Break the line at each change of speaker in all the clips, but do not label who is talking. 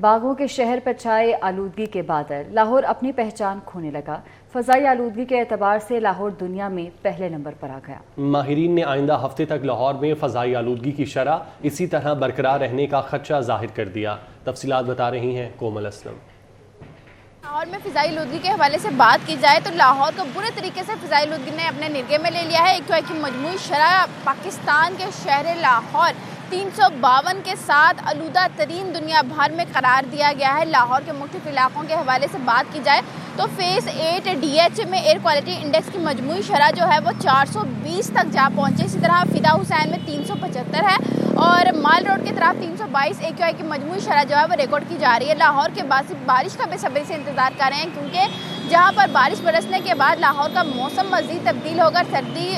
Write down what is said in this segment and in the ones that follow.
باغوں کے شہر پر چھائے آلودگی کے بادل، لاہور اپنی پہچان کھونے لگا۔ فضائی آلودگی کے اعتبار سے لاہور دنیا میں پہلے نمبر پر آ گیا۔
ماہرین نے آئندہ ہفتے تک لاہور میں فضائی آلودگی کی شرح اسی طرح برقرار رہنے کا خدشہ ظاہر کر دیا۔ تفصیلات بتا رہی ہیں کومل اسلم۔
لاہور میں فضائی آلودگی کے حوالے سے بات کی جائے تو لاہور کو برے طریقے سے فضائی آلودگی نے اپنے نرگے میں لے لیا ہے۔ ایک کی مجموعی شرح پاکستان کے شہر لاہور 352 کے ساتھ آلودہ ترین دنیا بھر میں قرار دیا گیا ہے۔ لاہور کے مختلف علاقوں کے حوالے سے بات کی جائے تو فیز 8 DH میں ایئر کوالٹی انڈیکس کی مجموعی شرح جو ہے وہ 420 تک جا پہنچے۔ اسی طرح فدا حسین میں 375 ہے اور مال روڈ کی طرف 322 AQI کی مجموعی شرح جو ہے وہ ریکارڈ کی جا رہی ہے۔ لاہور کے باسی بارش کا بے صبری سے انتظار کر رہے ہیں کیونکہ جہاں پر بارش برسنے کے بعد لاہور کا موسم مزید تبدیل ہوگا، سردی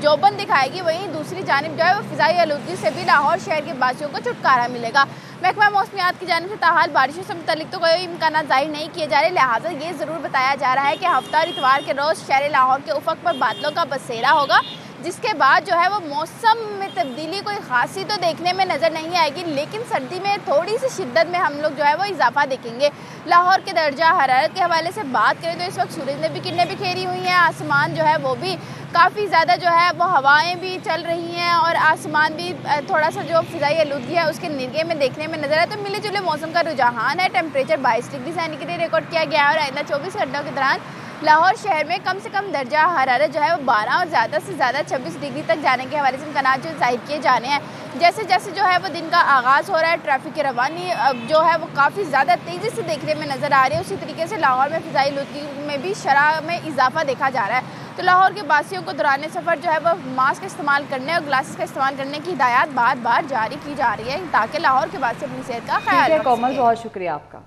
جوبن دکھائے گی، وہیں دوسری جانب جو ہے وہ فضائی آلودگی سے بھی لاہور شہر کے باسیوں کو چھٹکارا ملے گا۔ محکمہ موسمیات کی جانب سے تاحال بارشوں سے متعلق تو کوئی امکانات ظاہر نہیں کیے جا رہے، لہٰذا یہ ضرور بتایا جا رہا ہے کہ ہفتہ اور اتوار کے روز شہر لاہور کے افق پر بادلوں کا بسیرا ہوگا، جس کے بعد جو ہے وہ موسم میں تبدیلی کوئی خاصی تو دیکھنے میں نظر نہیں آئے گی، لیکن سردی میں تھوڑی سی شدت میں ہم لوگ جو ہے وہ اضافہ دیکھیں گے۔ لاہور کے درجہ حرارت کے حوالے سے بات کریں تو اس وقت سورج نے بھی کرنیں بکھیری ہوئی ہیں، آسمان جو ہے وہ بھی کافی زیادہ جو ہے وہ ہوائیں بھی چل رہی ہیں اور آسمان بھی تھوڑا سا جو فضائی آلودگی ہے اس کے نرگے میں دیکھنے میں نظر ہے۔ تو ملے جلے موسم کا رجحان ہے، ٹیمپریچر 22 ڈگری سینٹی ریکارڈ کیا گیا ہے اور آئندہ 24 گھنٹوں کے دوران لاہور شہر میں کم سے کم درجہ حرارت جو ہے وہ 12 اور زیادہ سے زیادہ 26 ڈگری تک جانے کے حوالے سے امکانات جو ظاہر کیے جانے ہیں۔ جیسے جیسے جو ہے وہ دن کا آغاز ہو رہا ہے، ٹریفک کی روانی جو ہے وہ کافی زیادہ تیزی سے دیکھنے میں نظر آ رہی ہے، اسی طریقے سے لاہور میں فضائی آلودگی میں بھی شرح میں اضافہ دیکھا جا رہا ہے۔ تو لاہور کے باسیوں کو دوران سفر جو ہے وہ ماسک استعمال کرنے اور گلاسز کا استعمال کرنے کی ہدایات بار بار جاری کی جا رہی ہے تاکہ لاہور کے باسی اپنی صحت کا خیال رکھ سکیں۔
کومل، بہت شکریہ آپ کا۔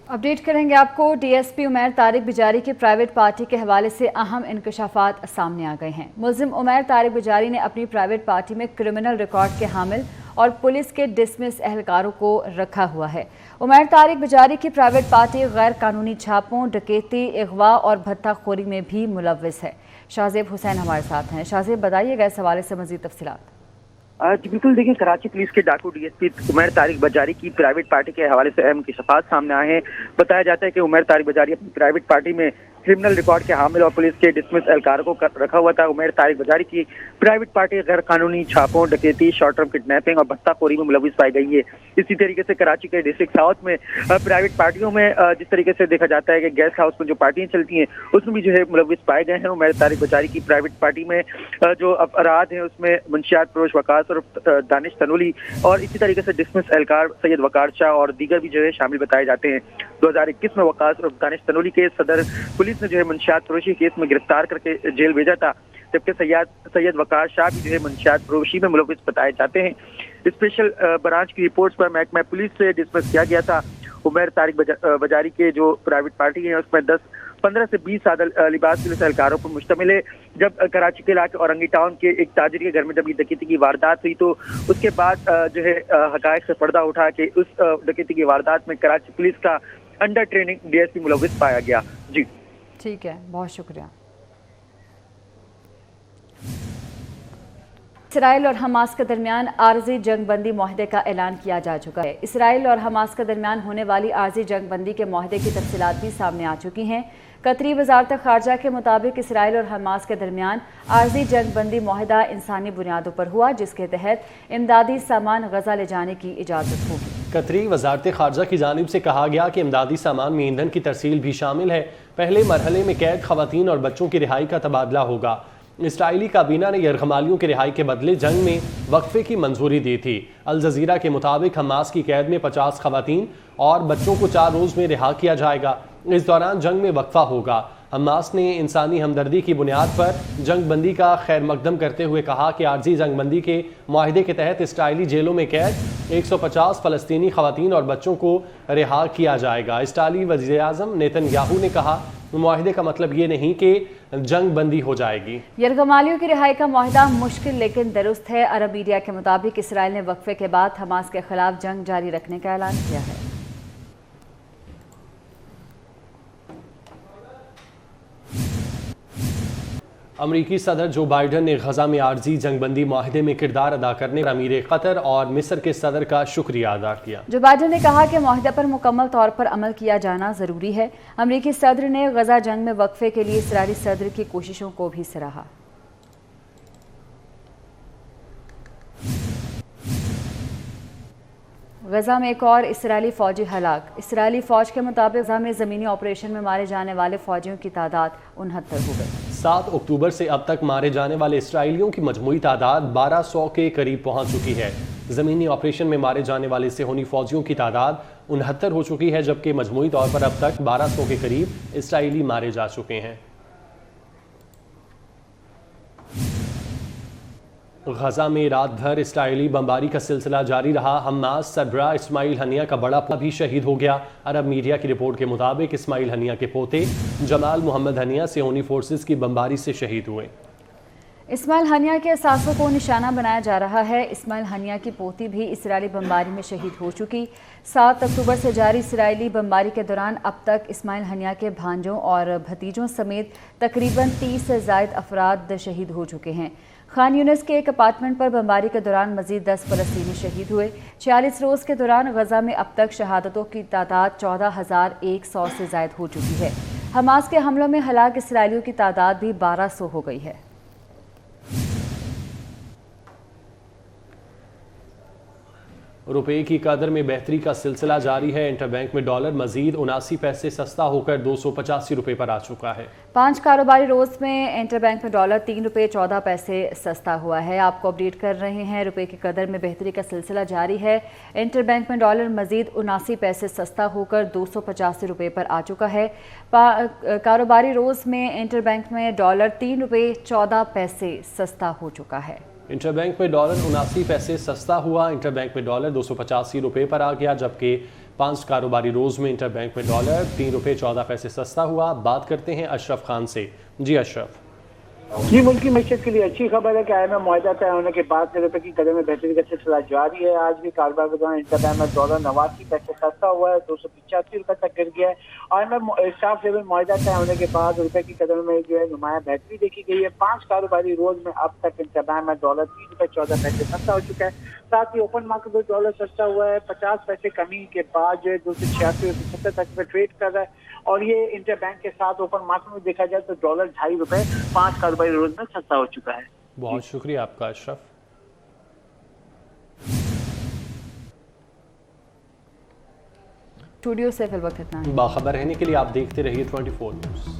اپڈیٹ کریں گے آپ کو۔ D S P Umair Tariq Bajari کی پرائیویٹ پارٹی کے حوالے سے اہم انکشافات سامنے آ گئے ہیں۔ ملزم عمیر طارق بجاری نے اپنی پرائیویٹ پارٹی میں کرمنل ریکارڈ کے حامل اور پولیس کے ڈسمس اہلکاروں کو رکھا ہوا ہے۔ عمیر طارق بجاری کی پرائیویٹ پارٹی غیر قانونی چھاپوں، ڈکیتی، اغوا اور بھتہ خوری میں بھی ملوث ہے۔ شاہزیب حسین ہمارے ساتھ ہیں۔ شاہزیب، بتائیے گا اس حوالے سے مزید تفصیلات۔
جی بالکل، دیکھیں کراچی پولیس کے ڈاکو D S P Umair Tariq Bajari کی پرائیویٹ پارٹی کے حوالے سے اہم انکشافات سامنے آئے ہیں۔ بتایا جاتا ہے کہ عمیر طارق بجاری اپنی پرائیویٹ پارٹی میں کرمنل ریکارڈ کے حامل اور پولیس کے ڈسمس اہلکاروں کو رکھا ہوا تھا۔ عمیر طارق بجاری کی پرائیویٹ پارٹی غیر قانونی چھاپوں، ڈکیتی، شارٹ ٹرم کڈنیپنگ اور بھتہ خوری میں ملوث پائی گئی ہے۔ اسی طریقے سے کراچی کے ڈسٹرکٹ ساؤتھ میں پرائیویٹ پارٹیوں میں جس طریقے سے دیکھا جاتا ہے کہ گیسٹ ہاؤس میں جو پارٹیاں چلتی ہیں اس میں بھی جو ہے ملوث پائے گئے ہیں۔ عمیر طارق بجاری کی پرائیویٹ پارٹی میں جو افراد ہیں اس میں منشیات فروش وقاص اور دانش تنولی اور اسی طریقے سے ڈسمس اہلکار سید وقار شاہ اور دیگر بھی جو ہے شامل بتائے جاتے ہیں۔ 2021 میں وقاص اور دانش تنولی کے صدر پولیس نے جو ہے منشیات فروشی کیس میں گرفتار کر کے جیل بھیجا تھا، جبکہ سید وقار شاہ بھی جو ہے منشیات فروشی میں ملوث بتائے جاتے ہیں۔ اسپیشل برانچ کی رپورٹس پر محکمہ پولیس سے ڈسمس کیا گیا تھا۔ عمیر طارق بجاری کے جو پرائیویٹ پارٹی ہے اس میں 15 سے 20 سادہ لباس پولیس اہلکاروں پر مشتمل ہے۔ جب کراچی کے علاقے اورنگی ٹاؤن کے ایک تاجر کے گھر میں جب یہ ڈکیتی کی واردات ہوئی تو اس کے بعد جو ہے حقائق سے پردہ اٹھا کہ اس ڈکیتی کی واردات میں کراچی پولیس کا انڈر ٹریننگ ڈی ایس پی ملوث پایا گیا۔ جی
ٹھیک ہے، بہت شکریہ۔ اسرائیل اور حماس کے درمیان عارضی جنگ بندی معاہدے کا اعلان کیا جا چکا ہے۔ اسرائیل اور حماس کے درمیان ہونے والی عارضی جنگ بندی کے معاہدے کی تفصیلات بھی سامنے آ چکی ہیں۔ قطری وزارت خارجہ کے مطابق اسرائیل اور حماس کے درمیان عارضی جنگ بندی معاہدہ انسانی بنیادوں پر ہوا، جس کے تحت امدادی سامان غزہ لے جانے کی اجازت ہوگی۔
قطری وزارت خارجہ کی جانب سے کہا گیا کہ امدادی سامان میں ایندھن کی ترسیل بھی شامل ہے۔ پہلے مرحلے میں قید خواتین اور بچوں کی رہائی کا تبادلہ ہوگا۔ اسرائیلی کابینہ نے یرغمالیوں کی رہائی کے بدلے جنگ میں وقفے کی منظوری دی تھی۔ الجزیرہ کے مطابق حماس کی قید میں 50 خواتین اور بچوں کو 4 روز میں رہا کیا جائے گا۔ اس دوران جنگ میں وقفہ ہوگا۔ حماس نے انسانی ہمدردی کی بنیاد پر جنگ بندی کا خیر مقدم کرتے ہوئے کہا کہ عارضی جنگ بندی کے معاہدے کے تحت اسرائیلی جیلوں میں قید 150 فلسطینی خواتین اور بچوں کو رہا کیا جائے گا۔ اسرائیلی وزیر اعظم نیتن یاہو نے کہا معاہدے کا مطلب یہ نہیں کہ جنگ بندی ہو جائے گی۔
یرغمالیوں کی رہائی کا معاہدہ مشکل لیکن درست ہے۔ عرب میڈیا کے مطابق اسرائیل نے وقفے کے بعد حماس کے خلاف جنگ جاری رکھنے کا اعلان کیا ہے۔
امریکی صدر جو بائیڈن نے غزہ میں عارضی جنگ بندی معاہدے میں کردار ادا کرنے پر امیر قطر اور مصر کے صدر کا شکریہ ادا کیا۔
جو بائیڈن نے کہا کہ معاہدے پر مکمل طور پر عمل کیا جانا ضروری ہے۔ امریکی صدر نے غزہ جنگ میں وقفے کے لیے اسرائیلی صدر کی کوششوں کو بھی سراہا۔ غزہ میں ایک اور اسرائیلی فوجی ہلاک۔ اسرائیلی فوج کے مطابق غزہ میں زمینی آپریشن میں مارے جانے والے فوجیوں کی تعداد 69 ہو گئی۔
7 اکتوبر سے اب تک مارے جانے والے اسرائیلیوں کی مجموعی تعداد 1200 کے قریب پہنچ چکی ہے۔ زمینی آپریشن میں مارے جانے والے صہیونی فوجیوں کی تعداد 69 ہو چکی ہے، جبکہ مجموعی طور پر اب تک 1200 کے قریب اسرائیلی مارے جا چکے ہیں۔ غزہ میں رات بھر اسرائیلی بمباری کا سلسلہ جاری رہا۔ حماس سربراہ اسماعیل ہنیہ کا بڑا پوتا بھی شہید ہو گیا۔ عرب میڈیا کی رپورٹ کے مطابق اسماعیل ہنیہ کے پوتے جمال محمد ہنیہ صہیونی فورسز کی بمباری سے شہید ہوئے۔
اسماعیل ہنیہ کے اثاثوں کو نشانہ بنایا جا رہا ہے۔ اسماعیل ہنیہ کی پوتی بھی اسرائیلی بمباری میں شہید ہو چکی۔ 7 اکتوبر سے جاری اسرائیلی بمباری کے دوران اب تک اسماعیل ہنیہ کے بھانجوں اور بھتیجوں سمیت تقریباً 30 سے زائد افراد شہید ہو چکے ہیں۔ خان یونس کے ایک اپارٹمنٹ پر بمباری کے دوران مزید 10 فلسطینی شہید ہوئے۔ 46 روز کے دوران غزہ میں اب تک شہادتوں کی تعداد 14,100 سے زائد ہو چکی ہے۔ حماس کے حملوں میں ہلاک اسرائیلیوں کی تعداد بھی 1200 ہو گئی ہے۔
روپے کی قدر میں بہتری کا سلسلہ جاری ہے۔ انٹر بینک میں ڈالر مزید 79 پیسے سستا ہو کر 285 روپے پر آ چکا ہے۔
5 کاروباری روز میں انٹر بینک میں ڈالر 3 روپے 14 پیسے سستا ہوا ہے۔ آپ کو اپڈیٹ کر رہے ہیں، روپے کی قدر میں بہتری کا سلسلہ جاری ہے۔ انٹر بینک میں ڈالر مزید 79 پیسے سستا ہو کر 285 روپے پر آ چکا ہے۔ کاروباری روز میں انٹر بینک میں ڈالر 3 روپے 14 پیسے سستا ہو چکا ہے۔
انٹر بینک میں ڈالر 79 پیسے سستا ہوا۔ انٹر بینک میں ڈالر 285 روپے پر آ گیا، جبکہ 5 کاروباری روز میں انٹر بینک میں ڈالر 3 روپے 14 پیسے سستا ہوا۔ بات کرتے ہیں اشرف خان سے۔ جی اشرف۔
جی، ملکی معیشت کے لیے اچھی خبر ہے کہ IMF معاہدہ طے ہونے کے بعد سے روپے کی قدر میں بہتری کا سلسلہ جاری ہے۔ آج بھی کاروبار کے دوران انٹر بینک میں ڈالر 89 پیسے سستا ہوا ہے، 285 روپے تک گر گیا ہے۔ IMF اسٹاف لیول معاہدہ طے ہونے کے بعد روپے کی قدر میں جو ہے نمایاں بہتری دیکھی گئی ہے۔ 5 کاروباری روز میں اب تک انٹر بینک میں ڈالر 3 روپے 14 پیسے سستا ہو چکا ہے۔ ساتھ ہی اوپن مارکیٹ میں ڈالر سستا ہوا ہے، 50 پیسے کمی کے بعد جو ہے 286 سے 70 تک پہ ٹریڈ کر رہا ہے۔ اور یہ انٹر بینک کے ساتھ اوپن مارکیٹ میں دیکھا جائے تو ڈالر 2.5 روپے 5 کاروباری روز میں سستا ہو چکا ہے۔
بہت شکریہ آپ کا اشرف۔
اسٹوڈیو سے فی الوقت اتنا ہے۔
باخبر رہنے کے لیے آپ دیکھتے رہیے 24 نیوز۔